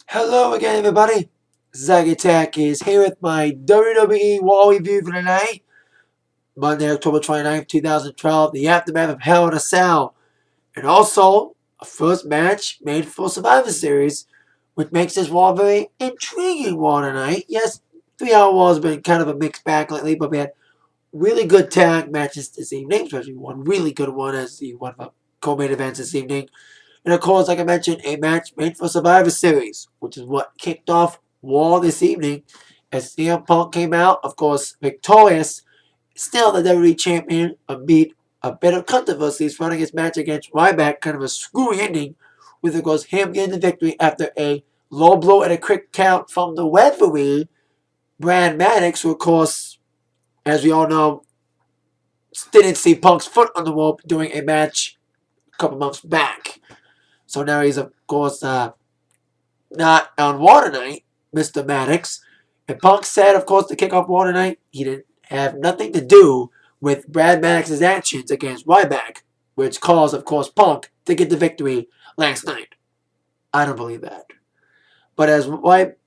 Hello again, everybody. Hiac is here with my WWE Raw review for tonight, Monday, October 29th, 2012, the aftermath of Hell in a Cell, and also a first match made for Survivor Series, which makes this Raw very intriguing Raw tonight. Yes, 3 Hour Raw has been kind of a mixed bag lately, but we had really good tag matches this evening, especially one really good one as the one of the co-main events this evening. And of course, like I mentioned, a match made for Survivor Series, which is what kicked off Raw this evening as CM Punk came out, of course, victorious, still the WWE Champion, amid a bit of controversy surrounding his match against Ryback, kind of a screwy ending, with of course him getting the victory after a low blow and a quick count from the referee, Brad Maddox, who of course, as we all know, didn't see Punk's foot on the rope during a match a couple months back. So now he's, of course, not on Raw tonight, Mr. Maddox. And Punk said, of course, to kick off Raw tonight, he didn't have nothing to do with Brad Maddox's actions against Ryback, which caused, of course, Punk to get the victory last night. I don't believe that. But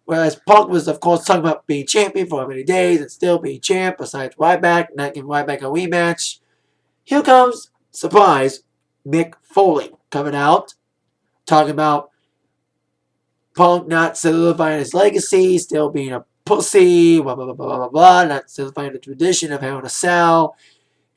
whereas Punk was, of course, talking about being champion for how many days and still being champ, besides Ryback, not giving Ryback a rematch, here comes, surprise, Mick Foley coming out, talking about Punk not solidifying his legacy, still being a pussy, blah, blah, blah, blah, blah, blah, not solidifying the tradition of Hell in a Cell.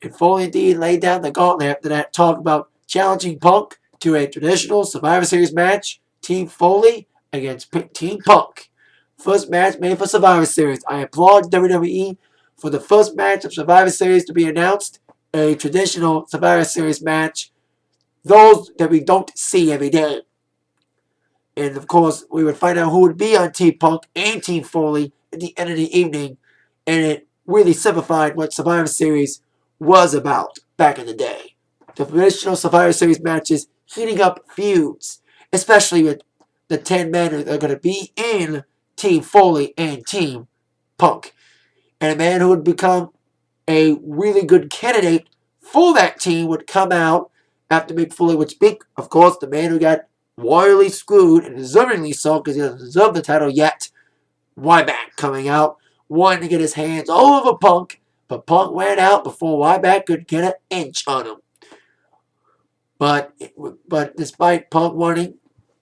And Foley indeed laid down the gauntlet after that talk about challenging Punk to a traditional Survivor Series match, Team Foley against Team Punk. First match made for Survivor Series. I applaud WWE for the first match of Survivor Series to be announced, a traditional Survivor Series match, those that we don't see every day. And of course, we would find out who would be on Team Punk and Team Foley at the end of the evening. And it really simplified what Survivor Series was about back in the day. The traditional Survivor Series matches heating up feuds, especially with the 10 men that are going to be in Team Foley and Team Punk. And a man who would become a really good candidate for that team would come out after Mick Foley would speak. Of course, the man who got royally screwed, and deservingly so, because he doesn't deserve the title yet, Ryback coming out, wanting to get his hands all over Punk, but Punk ran out before Ryback could get an inch on him. But despite Punk wanting,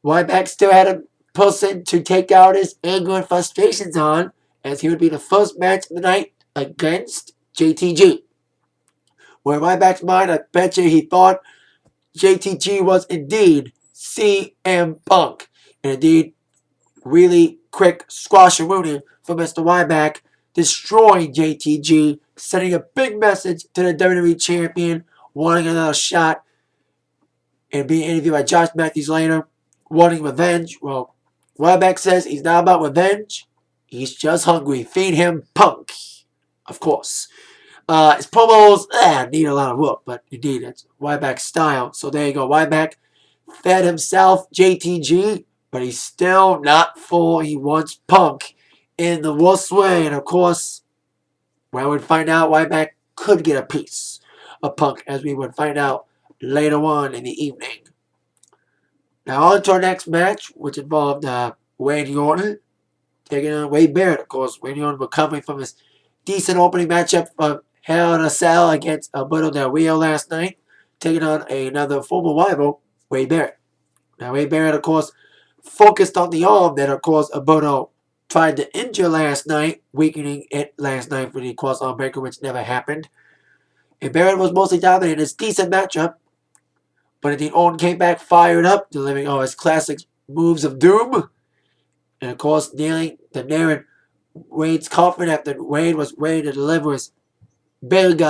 Ryback still had a person to take out his anger and frustrations on, as he would be the first match of the night against JTG. Where Ryback's mind, I bet you he thought JTG was indeed CM Punk. And indeed, really quick squash and mooning for Mr. Ryback, destroying JTG, sending a big message to the WWE Champion, wanting another shot, and being interviewed by Josh Matthews later, wanting revenge. Well, Ryback says he's not about revenge, he's just hungry. Feed him Punk, of course. His promos need a lot of work, but indeed, it's Ryback's style. So there you go. Ryback fed himself JTG, but he's still not full. He wants Punk in the worst way. And of course, we would find out Ryback could get a piece of Punk, as we would find out later on in the evening. Now on to our next match, which involved Randy Orton taking on Wade Barrett. Of course, Randy Orton recovering from his decent opening matchup of Hell in a Cell against Alberto Del Rio last night, taking on another former rival, Wade Barrett. Now, Wade Barrett, of course, focused on the arm that, of course, Alberto tried to injure last night, weakening it last night for the cross-arm breaker, which never happened. And Barrett was mostly dominating his decent matchup, but indeed Orton came back fired up, delivering all his classic moves of doom. And, of course, nailing the nair Wade's coffin after Wade was ready to deliver his big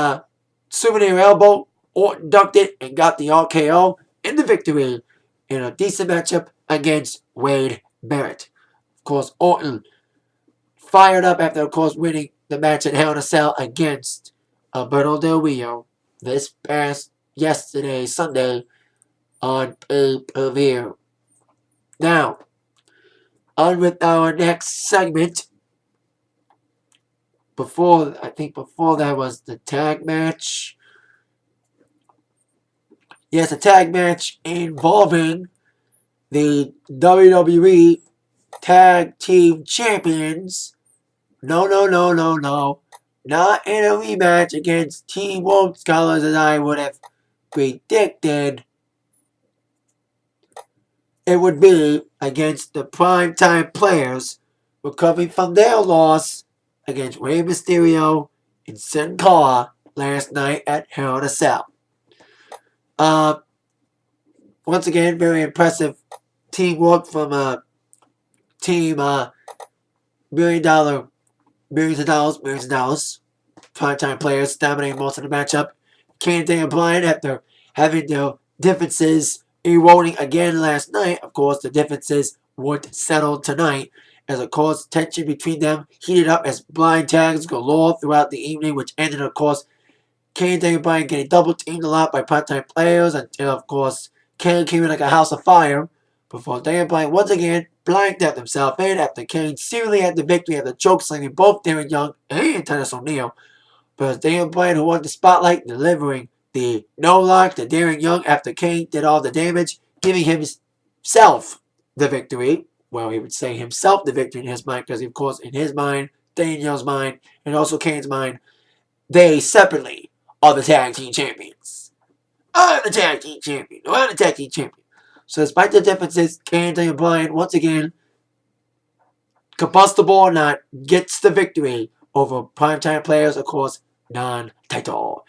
souvenir elbow. Orton ducked it and got the RKO in the victory in a decent matchup against Wade Barrett. Of course, Orton fired up after, of course, winning the match at Hell in a Cell against Alberto Del Rio this past Sunday, on pay-per-view. Now, on with our next segment. Before that was the tag match. Yes, a tag match involving the WWE Tag Team Champions. No. Not in a rematch against Team World Scholars as I would have predicted. It would be against the primetime players recovering from their loss against Rey Mysterio and Sin Cara last night at Hell in a Cell. Once again, very impressive teamwork from team millions of dollars. Primetime players dominating most of the matchup. Kane and Bryan, after having their differences eroding again last night, of course, the differences would settle tonight, as of course tension between them heated up as blind tags galore throughout the evening, which ended, of course, Kane and Bryan getting double teamed a lot by primetime players until, of course, Kane came in like a house of fire before Daniel Bryan once again blanked out himself in after Kane seemingly had the victory at the choke slinging both Darren Young and Titus O'Neil. But it was Daniel Bryan who won the spotlight, delivering the no-lock to Darren Young after Kane did all the damage, giving himself the victory. Well, he would say himself the victory in his mind, because, of course, in his mind, Darren Young's mind, and also Kane's mind, they separately are the tag team champions. I'm the tag team champion. No, I'm the tag team champion. So despite the differences, Kane and Daniel Bryan, once again, combustible or not, gets the victory over primetime players, of course, non-title.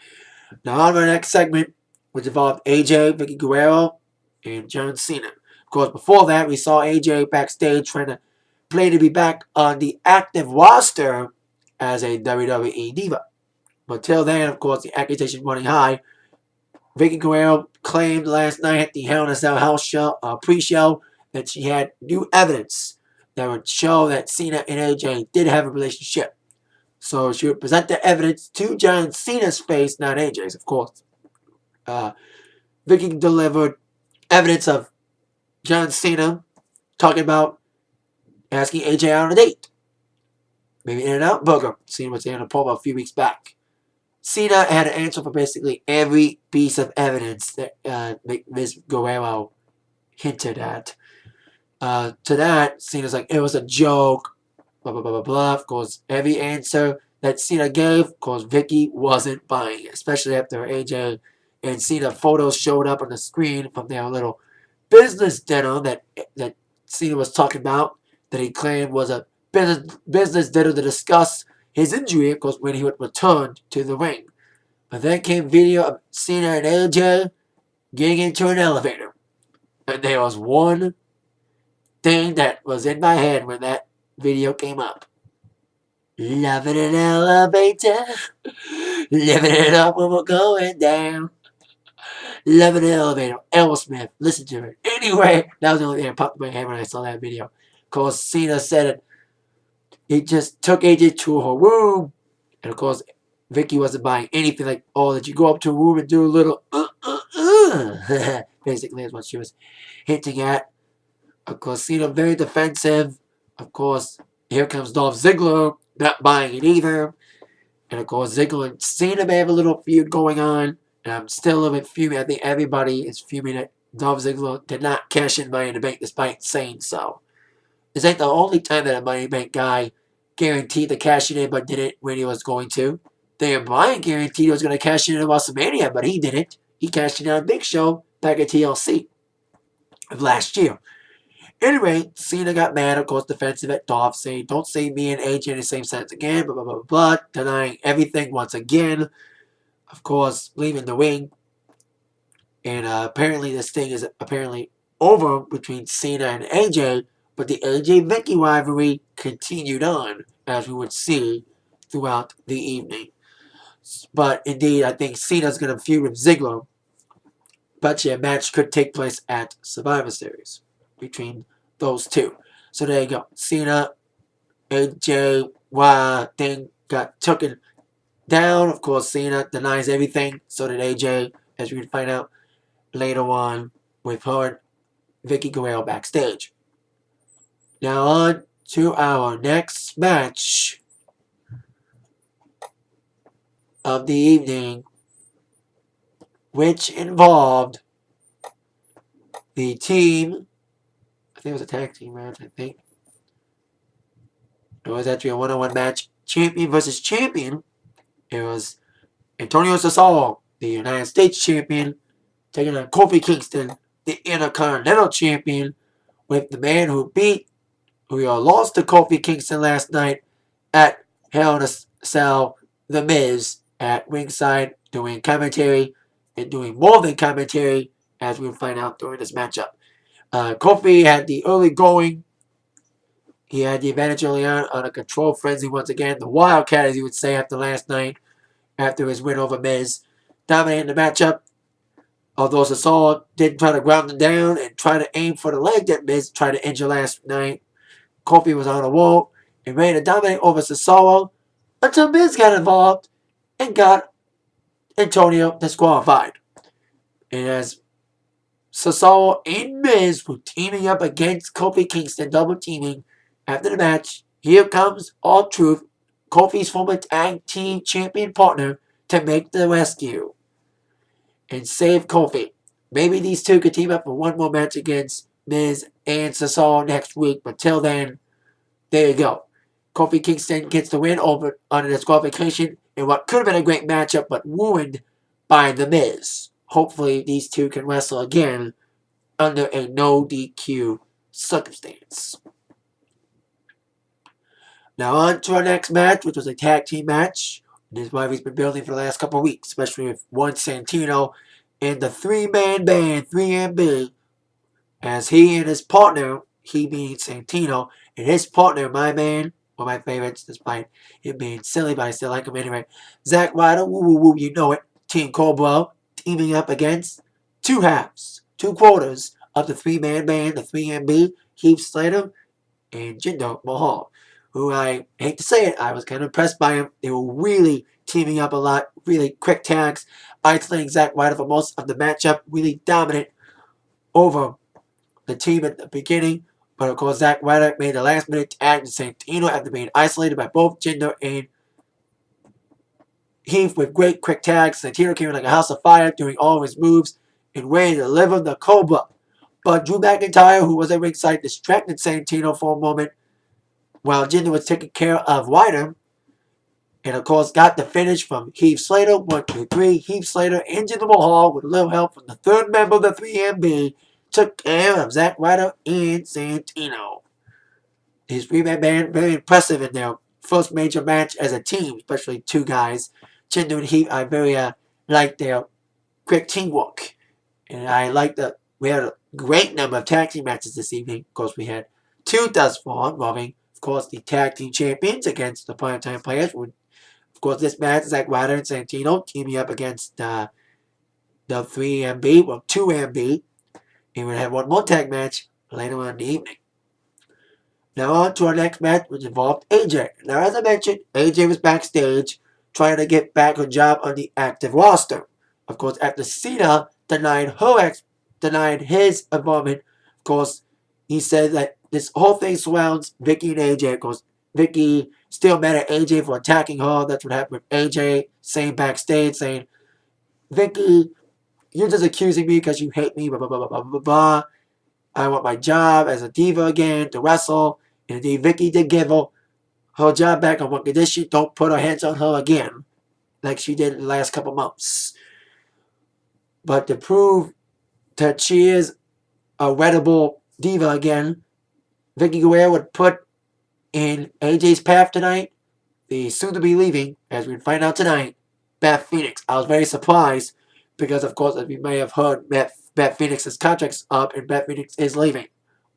Now on to our next segment, which involved AJ, Vicky Guerrero, and John Cena. Of course, before that, we saw AJ backstage trying to play to be back on the active roster as a WWE Diva. But till then, of course, the accusation running high. Vicky Guerrero claimed last night at the Hell in a Cell house show, pre-show, that she had new evidence that would show that Cena and AJ did have a relationship. So she would present the evidence to John Cena's face, not AJ's, of course. Vicky delivered evidence of John Cena talking about asking AJ out on a date. Maybe In-N-Out Burger. Cena was in a promo a few weeks back. Cena had an answer for basically every piece of evidence that Ms. Guerrero hinted at. To that, Cena's like, it was a joke, blah, blah, blah, blah, blah. Of course, every answer that Cena gave, of course, Vicky wasn't buying it, especially after AJ and Cena photos showed up on the screen from their little business dinner that Cena was talking about, that he claimed was a business dinner to discuss his injury, of course, when he would return to the ring. But then came video of Cena and AJ getting into an elevator. And there was one thing that was in my head when that video came up. Loving an elevator. Living it up when we're going down. Loving an elevator. Aerosmith. Listen to it. Anyway, that was the only thing that popped in my head when I saw that video. Of course, Cena said it. He just took AJ to her room. And of course, Vicky wasn't buying anything like, oh, that you go up to a room and do a little basically that's what she was hinting at. Of course, Cena very defensive. Of course, here comes Dolph Ziggler, not buying it either. And of course, Ziggler and Cena may have a little feud going on. And I'm still a little bit fuming. I think everybody is fuming that Dolph Ziggler did not cash in Money in the Bank despite saying so. This ain't the only time that a Money in the Bank guy guaranteed to cash it in but didn't when he was going to. Daniel Bryan guaranteed he was going to cash in WrestleMania, but he didn't. He cashed in on Big Show back at TLC of last year. Anyway, Cena got mad, of course, defensive at Dolph, saying, don't say me and AJ in the same sentence again, blah, blah, blah, blah, denying everything once again. Of course, leaving the ring. And apparently this thing is apparently over between Cena and AJ, but the AJ-Vicky rivalry continued on, as we would see throughout the evening. But indeed, I think Cena's going to feud with Ziggler. But yeah, a match could take place at Survivor Series between those two. So there you go. Cena, AJ, thing got taken down. Of course, Cena denies everything. So did AJ, as we can find out later on with her and Vicky Guerrero backstage. Now on to our next match of the evening, which involved the team. I think it was a tag team match, I think. It was actually a one-on-one match. Champion versus champion. It was Antonio Cesaro, the United States champion, taking on Kofi Kingston, the Intercontinental champion, with the man who lost to Kofi Kingston last night at Hell in a Cell, The Miz, at ringside, doing commentary, and doing more than commentary, as we'll find out during this matchup. Kofi had the early going. He had the advantage early on a control frenzy once again. The Wildcat, as you would say, after last night, after his win over Miz, dominating the matchup. Although Cesaro did try to ground him down and try to aim for the leg that Miz tried to injure last night, Kofi was on a wall and ready to dominate over Cesaro until Miz got involved and got Antonio disqualified. And as Cesaro and Miz were teaming up against Kofi Kingston, double teaming after the match, here comes R-Truth, Kofi's former tag team champion partner, to make the rescue and save Kofi. Maybe these two could team up for one more match against Miz and Cesaro next week, but till then, there you go. Kofi Kingston gets the win over on a disqualification in what could have been a great matchup, but ruined by The Miz. Hopefully, these two can wrestle again under a no DQ circumstance. Now on to our next match, which was a tag team match. This is why we've been building for the last couple of weeks, especially with Juan Santino and the three-man band, 3MB, as he and his partner, he being Santino, and his partner, my man, one of my favorites, despite him being silly, but I still like him anyway, Zack Ryder, woo woo woo, you know it, Team Cobra, teaming up against two halves, two quarters of the three-man band, the 3MB, Heath Slater, and Jinder Mahal, who I hate to say it, I was kind of impressed by him. They were really teaming up a lot, really quick tags, isolating Zack Ryder for most of the matchup, really dominant over the team at the beginning. But of course, Zack Ryder made the last minute tag to Santino after being isolated by both Jinder and Heath with great quick tags. Santino came in like a house of fire, doing all of his moves and ready to deliver the Cobra. But Drew McIntyre, who was at ringside, distracted Santino for a moment while Jinder was taking care of Ryder. And of course, got the finish from Heath Slater. 1, 2, 3. Heath Slater and Jinder Mahal, with a little help from the third member of the 3MB, took care of Zack Ryder and Santino. His three-man band, very impressive in their first major match as a team, especially two guys. Jinder and Heath, I very like their quick teamwork. And I like that we had a great number of tag team matches this evening. Of course, we had two thus far, involving, of course, the tag team champions against the primetime players. Of course, this match, Zack Ryder and Santino teaming up against the 3MB, well, 2MB. And we're going to have one more tag match later on in the evening. Now on to our next match, which involved AJ. Now, as I mentioned, AJ was backstage trying to get back her job on the active roster. Of course, after Cena denied his involvement, of course, he said that this whole thing surrounds Vicky and AJ. Of course, Vicky still mad at AJ for attacking her. That's what happened with AJ saying backstage, saying, Vicky, you're just accusing me because you hate me, blah, blah, blah, blah, blah, blah. I want my job as a diva again to wrestle. And indeed, Vicky did give her job back on one condition: don't put her hands on her again, like she did in the last couple months. But to prove that she is a wettable diva again, Vicky Guerrero would put in AJ's path tonight the soon-to-be leaving, as we find out tonight, Beth Phoenix. I was very surprised because, of course, as we may have heard, Beth Phoenix's contract's up and Beth Phoenix is leaving.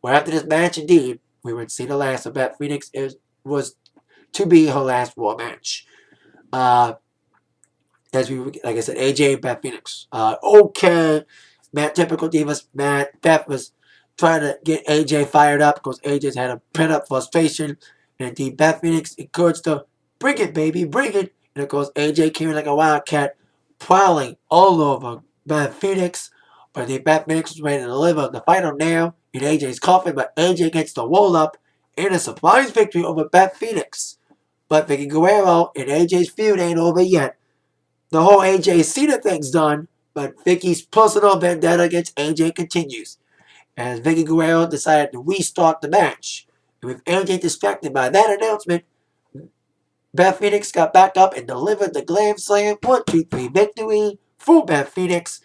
Well, after this match, indeed, we would see the last of Beth Phoenix. Was to be her last Raw match. As we, like I said, AJ, Beth Phoenix. Okay, typical divas. Beth was trying to get AJ fired up because AJ's had a pent-up frustration. And indeed, Beth Phoenix encouraged her, bring it, baby, bring it. And of course, AJ came in like a wildcat, prowling all over Beth Phoenix. But the Beth Phoenix was ready to deliver the final nail in AJ's coffin, but AJ gets the roll-up in a surprise victory over Beth Phoenix. But Vicky Guerrero and AJ's feud ain't over yet. The whole AJ Cena thing's done, but Vicky's personal vendetta against AJ continues, as Vicky Guerrero decided to restart the match. And with AJ distracted by that announcement, Beth Phoenix got back up and delivered the Glam Slam 1-2-3 victory for Beth Phoenix.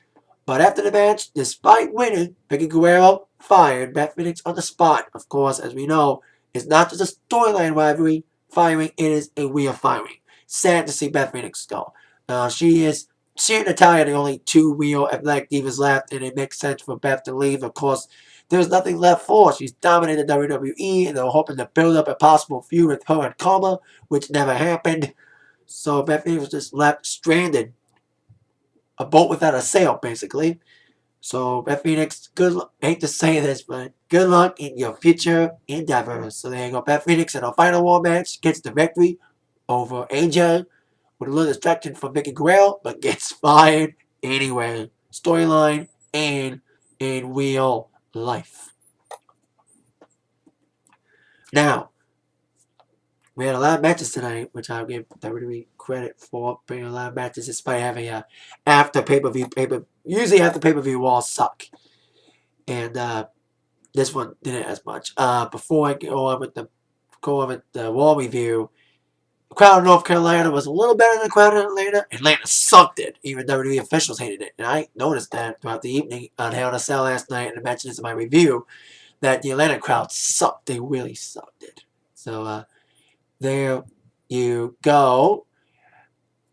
But after the match, despite winning, Vicky Guerrero fired Beth Phoenix on the spot. Of course, as we know, it's not just a storyline rivalry firing, it is a real firing. Sad to see Beth Phoenix go. She and Natalya are the only two real athletic divas left, and it makes sense for Beth to leave. Of course, there's nothing left for her. She's dominated WWE, and they're hoping to build up a possible feud with her and Karma, which never happened. So Beth Phoenix was just left stranded. A boat without a sail, basically. So Beth Phoenix, good luck. I hate to say this, but good luck in your future endeavors. So there you go. Beth Phoenix in her final war match gets the victory over AJ with a little distraction from Vicky Guerrero, but gets fired anyway. Storyline and in real life. Now, we had a lot of matches tonight, which I'll give WWE credit for bringing a lot of matches despite having a after pay-per-view. Usually after pay-per-view walls suck. And this one didn't as much. Before I go on with the wall review, the crowd in North Carolina was a little better than the crowd in Atlanta. Atlanta sucked it. Even WWE officials hated it. And I noticed that throughout the evening on Hell in a Cell last night, and I mentioned this in my review, that the Atlanta crowd sucked. They really sucked it. So, there you go.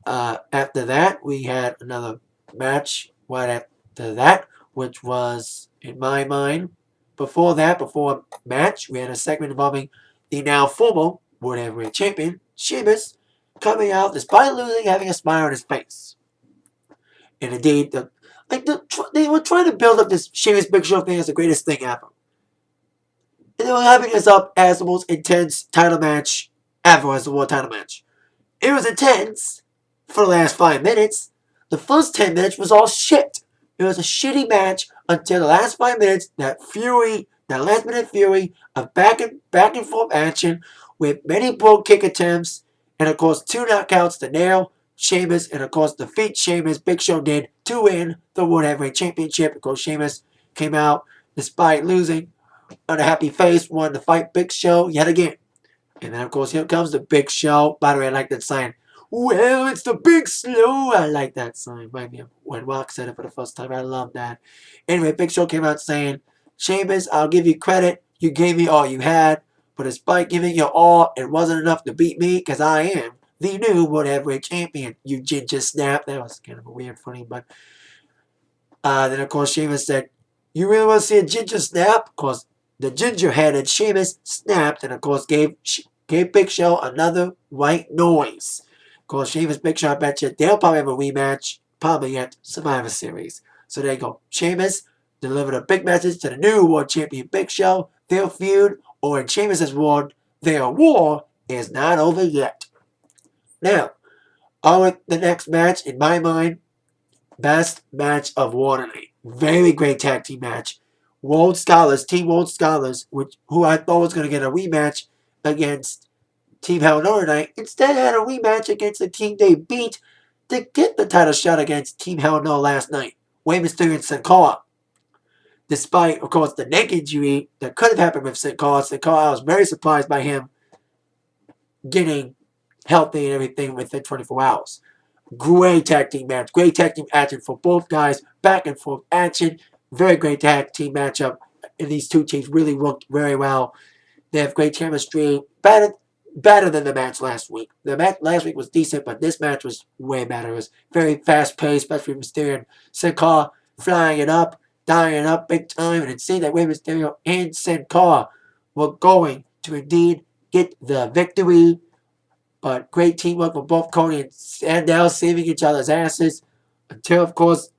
After that, we had another match right after that, which was, in my mind, before match, we had a segment involving the now former World Heavyweight Champion, Sheamus, coming out despite losing, having a smile on his face. And indeed, they were trying to build up this Sheamus Big Show thing as the greatest thing ever. And they were having this up as the most intense title match ever as the world title match. It was intense for the last 5 minutes. The first 10 minutes was all shit. It was a shitty match until the last 5 minutes. That last minute fury of back and forth action with many brogue kick attempts, and of course 2 knockouts to nail Sheamus, and of course defeat Sheamus. Big Show did to win the World Heavyweight Championship. Of course, Sheamus came out despite losing on a happy face, wanted to fight Big Show yet again. And then, of course, here comes the Big Show. By the way, I like that sign. Well, it's the Big Slow. I like that sign. Remind me of when Rock said it for the first time. I love that. Anyway, Big Show came out saying, Sheamus, I'll give you credit. You gave me all you had. But despite giving you all, it wasn't enough to beat me because I am the new World Heavyweight Champion. You ginger snap. That was kind of a weird, funny, but... then, of course, Sheamus said, you really want to see a ginger snap? Of course, the ginger-headed Sheamus snapped and, of course, gave Big Show another right noise. Of course, Sheamus, Big Show, I bet you they'll probably have a rematch, probably at Survivor Series. So there you go. Sheamus delivered a big message to the new World Champion Big Show. Their feud, or in Sheamus' word, their war is not over yet. Now, on with the next match, in my mind, best match of war tonight. Very great tag team match. Team World Scholars, who I thought was going to get a rematch against Team Hell No tonight, instead had a rematch against the team they beat to get the title shot against Team Hell No last night. Rey Mysterio and Sin Cara. Despite, of course, the neck injury that could have happened with Sin Cara. Sin Cara, I was very surprised by him getting healthy and everything within 24 hours. Great tag team match. Great tag team action for both guys. Back and forth action. Very great tag team matchup. And these two teams really worked very well. They have great chemistry. Better than the match last week. The match last week was decent, but this match was way better. It was very fast-paced, especially with Mysterio and Sin Cara flying it up, dying up big time, and it seemed that Rey Mysterio and Sin Cara were going to indeed get the victory. But great teamwork from both Cody and Sandow saving each other's asses until, of course,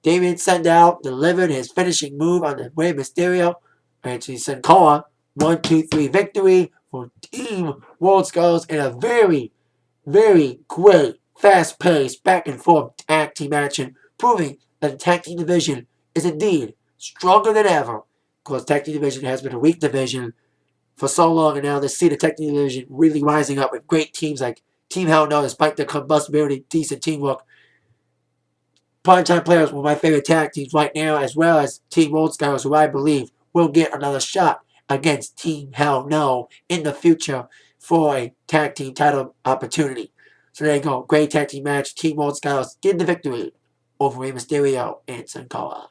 Damien Sandow delivered his finishing move on the Rey Mysterio. Actually, Sin Cara 1-2-3 victory for Team World Scholars in a very, very great, fast-paced, back-and-forth tag team action, proving that the tag team division is indeed stronger than ever. Of course, tag team division has been a weak division for so long, and now they see the tag team division really rising up with great teams like Team Hell No, despite their combustibility, decent teamwork. Primetime Players were my favorite tag teams right now, as well as Team World Scholars, who I believe will get another shot against Team Hell No in the future for a tag team title opportunity. So there you go. Great tag team match. Team World Scouts get the victory over Rey Mysterio and Sin Cara.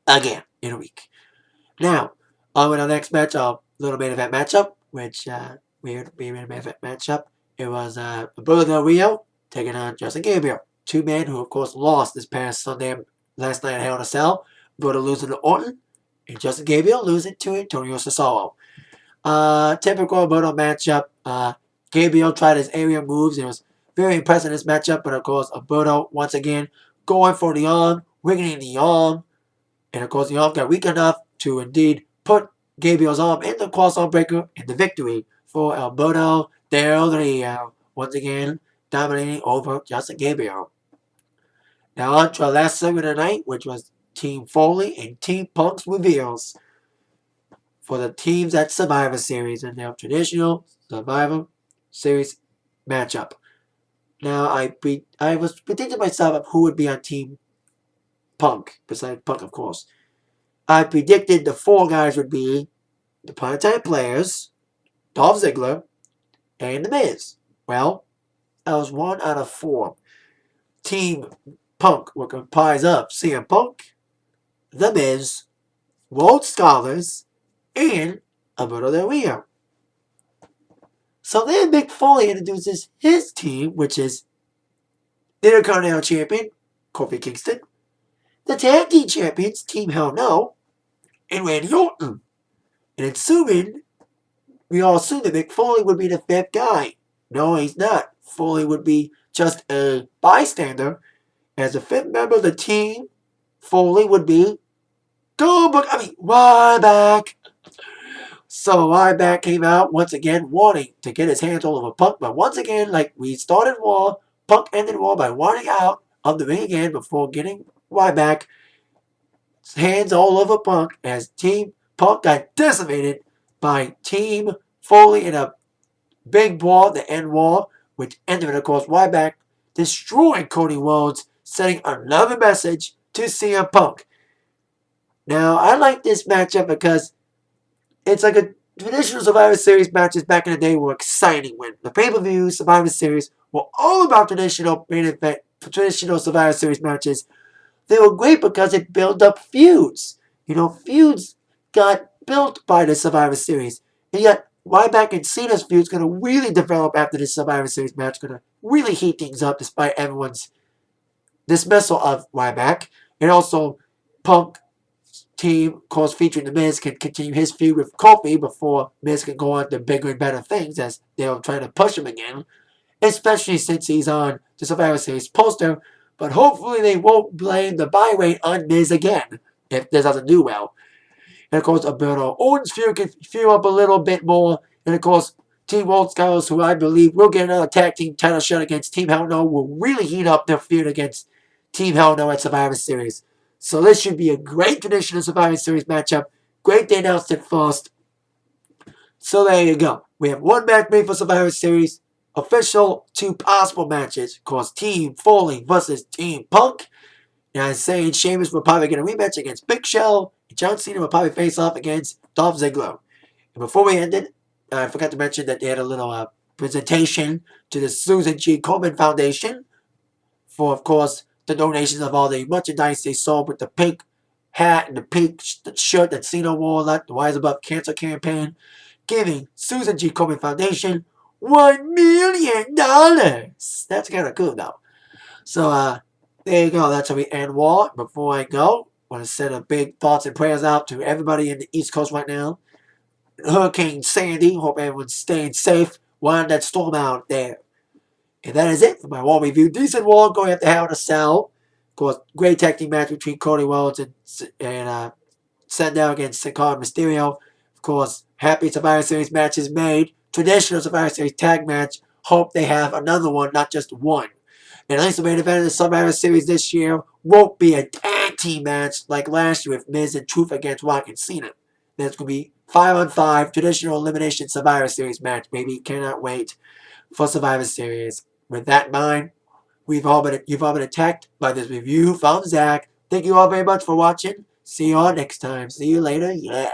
Again, in a week. Now, on with our next match, a little main event matchup, which, weird main event matchup. It was, Roberto Del Rio taking on Justin Gabriel. Two men who, of course, lost this past Sunday, last night at Hell in a Cell. Roberto losing to Orton, and Justin Gabriel losing to Antonio Cesaro. Typical Roberto matchup. Gabriel tried his aerial moves. It was very impressive in this matchup, but of course, Roberto, once again, going for the arm, wiggling the arm, and of course, the arm got weak enough to indeed put Gabriel's arm in the cross-arm breaker and the victory for Alberto Del Rio. Once again, dominating over Justin Gabriel. Now on to our last segment of the night, which was Team Foley and Team Punk's reveals for the teams at Survivor Series and their traditional Survivor Series matchup. Now, I was predicting myself of who would be on Team Punk, besides Punk, of course. I predicted the four guys would be the Primetime Players, Dolph Ziggler, and The Miz. Well, I was 1 out of 4. Team Punk will comprise of CM Punk, The Miz, Rhodes Scholars, and Alberto Del Rio. So then Mick Foley introduces his team, which is the Intercontinental Champion, Kofi Kingston, the Tag Team Champions, Team Hell No, and Randy Orton. And assuming, we all assumed that Mick Foley would be the fifth guy. No, he's not. Foley would be just a bystander. As the fifth member of the team, Foley would be Ryback. So Ryback came out once again wanting to get his hands all over Punk. But once again, like we started Raw, Punk ended Raw by wanting out of the ring again before getting Ryback hands all over Punk as Team Punk got decimated by Team Foley in a big brawl, the end war, which ended, of course, Ryback destroying Cody Rhodes, sending another message to CM Punk. Now, I like this matchup because it's like a traditional Survivor Series matches back in the day were exciting when the pay-per-view Survivor Series were all about traditional main event, traditional Survivor Series matches. They were great because it built up feuds. Feuds got built by the Survivor Series. And yet, Ryback and Cena's feud's going to really develop after this Survivor Series match. Going to really heat things up despite everyone's dismissal of Ryback. And also, Punk team, of course, featuring The Miz, can continue his feud with Kofi before Miz can go on to bigger and better things as they're trying to push him again. Especially since he's on the Survivor Series poster. But hopefully they won't blame the buy rate on Miz again if this doesn't do well. And of course, Alberto Orton's feud can fuel up a little bit more. And of course, Team World Scholars, who I believe will get another tag team title shot against Team Hell No, will really heat up their feud against Team Hell No at Survivor Series. So this should be a great traditional Survivor Series matchup. Great they announced it first. So there you go. We have one match made for Survivor Series. Official 2 possible matches. Of course, Team Foley versus Team Punk. And I'm saying Sheamus will probably get a rematch against Big Show. And John Cena will probably face off against Dolph Ziggler. And before we ended, I forgot to mention that they had a little presentation to the Susan G. Komen Foundation for, of course, the donations of all the merchandise they sold with the pink hat and the pink shirt that Cena wore, like the Wise Above Cancer campaign, giving Susan G. Komen Foundation $1 million. That's kind of cool, though. So, there you go. That's how we end Raw. Before I go, I want to send a big thoughts and prayers out to everybody in the East Coast right now. Hurricane Sandy. Hope everyone's staying safe. Wind that storm out there. And that is it for my Raw review. Decent Raw going at the Hell in a Cell. Of course, great tag team match between Cody Rhodes and Sandow against Sin Cara and Mysterio. Of course, happy Survivor Series matches made. Traditional Survivor Series tag match. Hope they have another one, not just one. And at least the main event of the Survivor Series this year won't be a tag team match like last year with Miz and Truth against Rock and Cena. That's going to be 5-on-5 traditional elimination Survivor Series match. Baby, cannot wait for Survivor Series. With that in mind, you've all been attacked by this review from Zach. Thank you all very much for watching. See you all next time. See you later. Yeah.